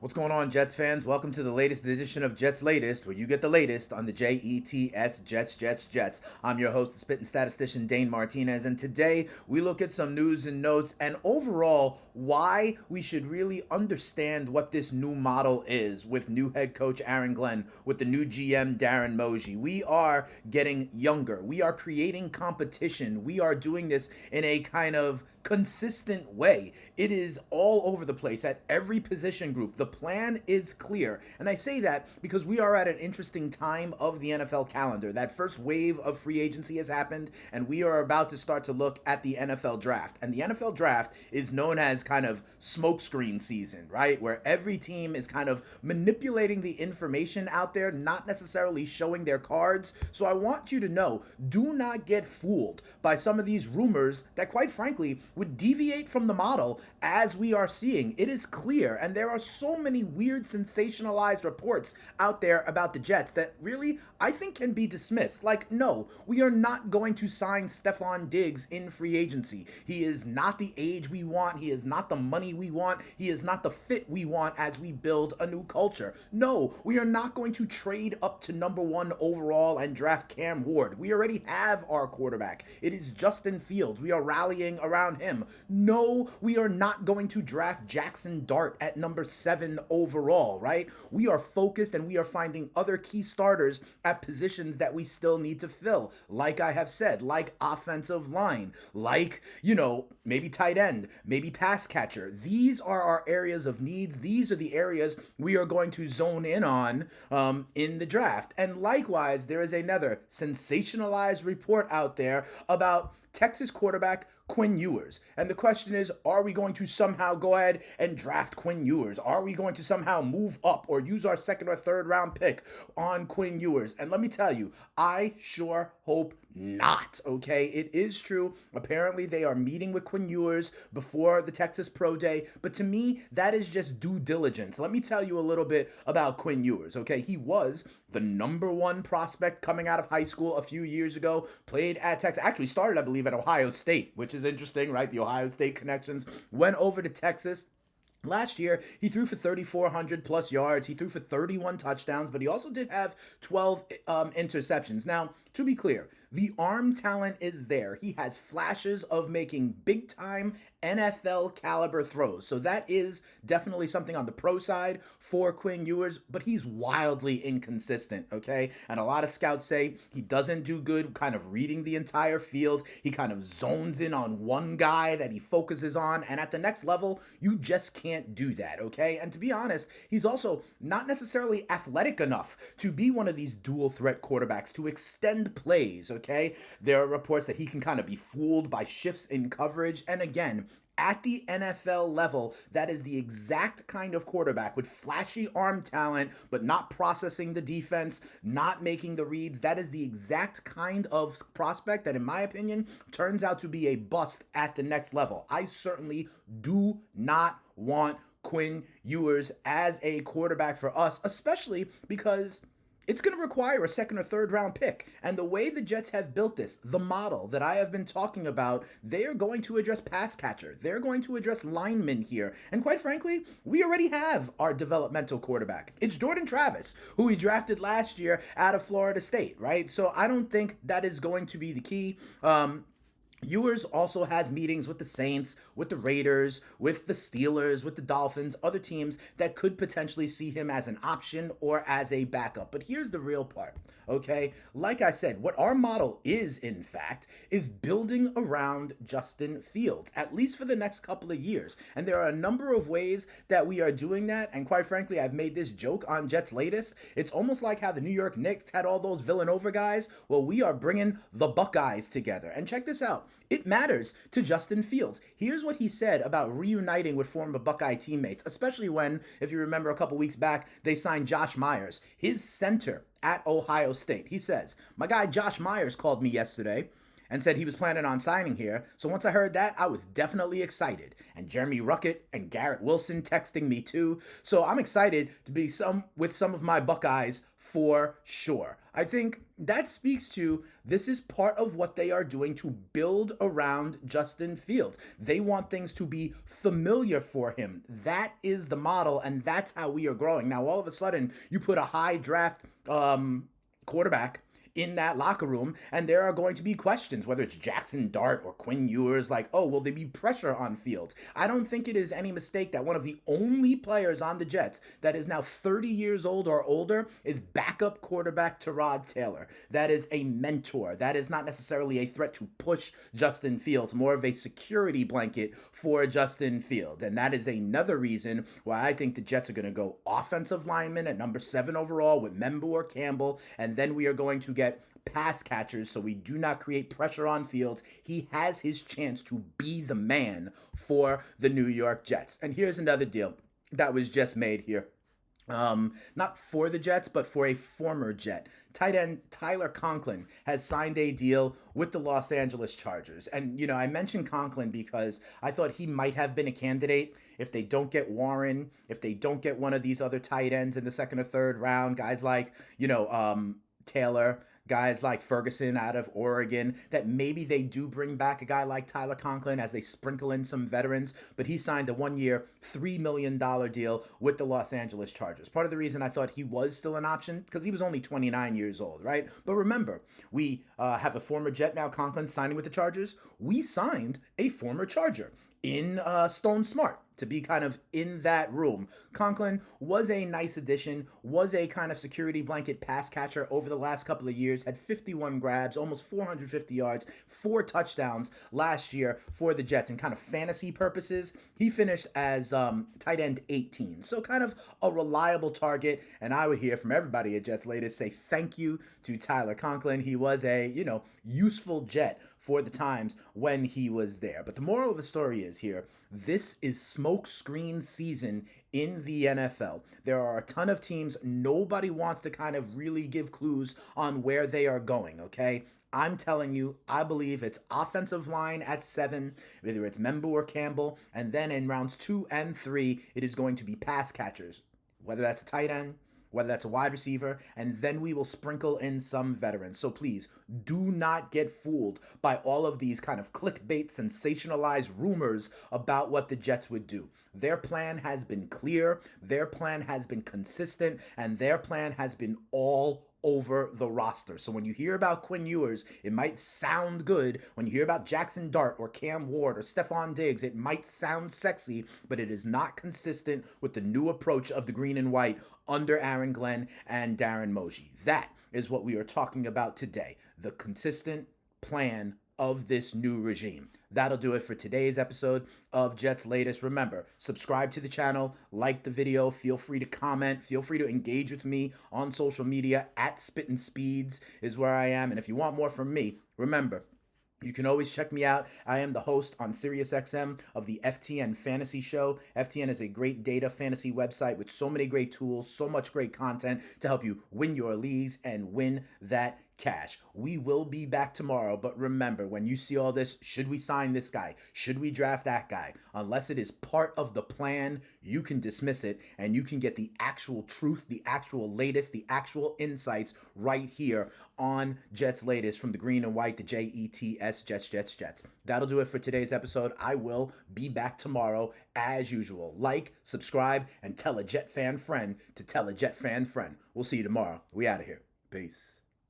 What's going on, Jets fans? Welcome to the latest edition of Jets Latest, where you get the latest on the Jets, Jets. I'm your host, the spitting statistician, Dane Martinez, and today we look at some news and notes and overall why we should really understand what this new model is with new head coach Aaron Glenn, with the new GM Darren Mojie. We are getting younger. We are creating competition. We are doing this in a kind of consistent way. It is all over the place at every position group. The plan is clear. And I say that because we are at an interesting time of the NFL calendar. That first wave of free agency has happened, and we are about to start to look at the NFL draft. And the NFL draft is known as kind of smokescreen season, right? Where every team is kind of manipulating the information out there, not necessarily showing their cards. So I want you to know, do not get fooled by some of these rumors that, quite frankly, would deviate from the model as we are seeing. It is clear, and there are so many weird sensationalized reports out there about the Jets that really I think can be dismissed. Like, no, we are not going to sign Stephon Diggs in free agency. He is not the age we want. He is not the money we want. He is not the fit we want as we build a new culture. No, we are not going to trade up to number 1 overall and draft Cam Ward. We already have our quarterback. It is Justin Fields. We are rallying around him. No, we are not going to draft Jackson Dart at number 7 overall, right? We are focused and we are finding other key starters at positions that we still need to fill. Like I have said, like offensive line, like, maybe tight end, maybe pass catcher. These are our areas of needs. These are the areas we are going to zone in on in the draft. And likewise, there is another sensationalized report out there about Texas quarterback Quinn Ewers. And the question is, are we going to somehow go ahead and draft Quinn Ewers? Are we going to somehow move up or use our second or third round pick on Quinn Ewers? And let me tell you, I sure hope not, okay? It is true. Apparently, they are meeting with Quinn Ewers before the Texas Pro Day. But to me, that is just due diligence. Let me tell you a little bit about Quinn Ewers, okay? He was the number 1 prospect coming out of high school a few years ago, played at Texas, actually started, I believe, at Ohio State, which is interesting, right? The Ohio State connections. Went over to Texas. Last year, he threw for 3,400 plus yards. He threw for 31 touchdowns, but he also did have 12 interceptions. Now, to be clear, the arm talent is there. He has flashes of making big-time NFL caliber throws. So that is definitely something on the pro side for Quinn Ewers, but he's wildly inconsistent, okay? And a lot of scouts say he doesn't do good kind of reading the entire field. He kind of zones in on one guy that he focuses on, and at the next level, you just can't do that, okay? And to be honest, he's also not necessarily athletic enough to be one of these dual threat quarterbacks to extend plays, okay? There are reports that he can kind of be fooled by shifts in coverage, and again, at the NFL level, that is the exact kind of quarterback with flashy arm talent, but not processing the defense, not making the reads. That is the exact kind of prospect that, in my opinion, turns out to be a bust at the next level. I certainly do not want Quinn Ewers as a quarterback for us, especially because it's going to require a second or third round pick. And the way the Jets have built this, the model that I have been talking about, they are going to address pass catcher. They're going to address linemen here. And quite frankly, we already have our developmental quarterback. It's Jordan Travis, who we drafted last year out of Florida State, right? So I don't think that is going to be the key. Ewers also has meetings with the Saints, with the Raiders, with the Steelers, with the Dolphins, other teams that could potentially see him as an option or as a backup. But here's the real part, okay? Like I said, what our model is, in fact, is building around Justin Fields, at least for the next couple of years. And there are a number of ways that we are doing that. And quite frankly, I've made this joke on Jets Latest. It's almost like how the New York Knicks had all those Villanova guys. Well, we are bringing the Buckeyes together. And check this out. It matters to Justin Fields. Here's what he said about reuniting with former Buckeye teammates, especially when, if you remember a couple weeks back, they signed Josh Myers, his center at Ohio State. He says, "My guy Josh Myers called me yesterday and said he was planning on signing here. So once I heard that, I was definitely excited. And Jeremy Ruckett and Garrett Wilson texting me too. So I'm excited to be with some of my Buckeyes for sure. I think that speaks to this is part of what they are doing to build around Justin Fields. They want things to be familiar for him. That is the model, and that's how we are growing. Now, all of a sudden, you put a high draft quarterback in that locker room, and there are going to be questions, whether it's Jackson Dart or Quinn Ewers, like, oh, will there be pressure on Fields? I don't think it is any mistake that one of the only players on the Jets that is now 30 years old or older is backup quarterback Tyrod Taylor. That is a mentor. That is not necessarily a threat to push Justin Fields, more of a security blanket for Justin Fields. And that is another reason why I think the Jets are going to go offensive lineman at number 7 overall with Membu or Campbell, and then we are going to get pass catchers so we do not create pressure on Fields. He has his chance to be the man for the New York Jets. And here's another deal that was just made here. Not for the Jets, but for a former Jet. Tight end Tyler Conklin has signed a deal with the Los Angeles Chargers. And, you know, I mentioned Conklin because I thought he might have been a candidate if they don't get Warren, if they don't get one of these other tight ends in the second or third round, guys like, Taylor, guys like Ferguson out of Oregon, that maybe they do bring back a guy like Tyler Conklin as they sprinkle in some veterans, but he signed a 1-year, $3 million deal with the Los Angeles Chargers. Part of the reason I thought he was still an option, because he was only 29 years old, right? But remember, we have a former Jet now, Conklin, signing with the Chargers. We signed a former Charger in Stone Smart to be kind of in that room. Conklin was a nice addition, was a kind of security blanket pass catcher over the last couple of years, had 51 grabs, almost 450 yards, 4 touchdowns last year for the Jets. And kind of fantasy purposes, he finished as tight end 18. So kind of a reliable target. And I would hear from everybody at Jets Latest say thank you to Tyler Conklin. He was a, useful Jet for the times when he was there. But the moral of the story is here, this is smokescreen season in the NFL. There are a ton of teams. Nobody wants to kind of really give clues on where they are going, okay? I'm telling you, I believe it's offensive line at 7, whether it's Membu or Campbell, and then in rounds 2 and 3, it is going to be pass catchers, whether that's a tight end, whether that's a wide receiver, and then we will sprinkle in some veterans. So please, do not get fooled by all of these kind of clickbait, sensationalized rumors about what the Jets would do. Their plan has been clear, their plan has been consistent, and their plan has been all over the roster. So when you hear about Quinn Ewers, it might sound good. When you hear about Jackson Dart or Cam Ward or Stephon Diggs, it might sound sexy, but it is not consistent with the new approach of the green and white under Aaron Glenn and Darren Moji. That is what we are talking about today, the consistent plan of this new regime. That'll do it for today's episode of Jets Latest. Remember, subscribe to the channel, like the video, feel free to comment, feel free to engage with me on social media at Spittin' Speeds is where I am. And if you want more from me, remember, you can always check me out. I am the host on SiriusXM of the FTN Fantasy Show. FTN is a great data fantasy website with so many great tools, so much great content to help you win your leagues and win that cash. We will be back tomorrow, but remember, when you see all this, should we sign this guy? Should we draft that guy? Unless it is part of the plan, you can dismiss it and you can get the actual truth, the actual latest, the actual insights right here on Jets Latest from the green and white, the JETS, Jets. That'll do it for today's episode. I will be back tomorrow as usual. Like, subscribe, and tell a Jet fan friend to tell a Jet fan friend. We'll see you tomorrow. We out of here. Peace.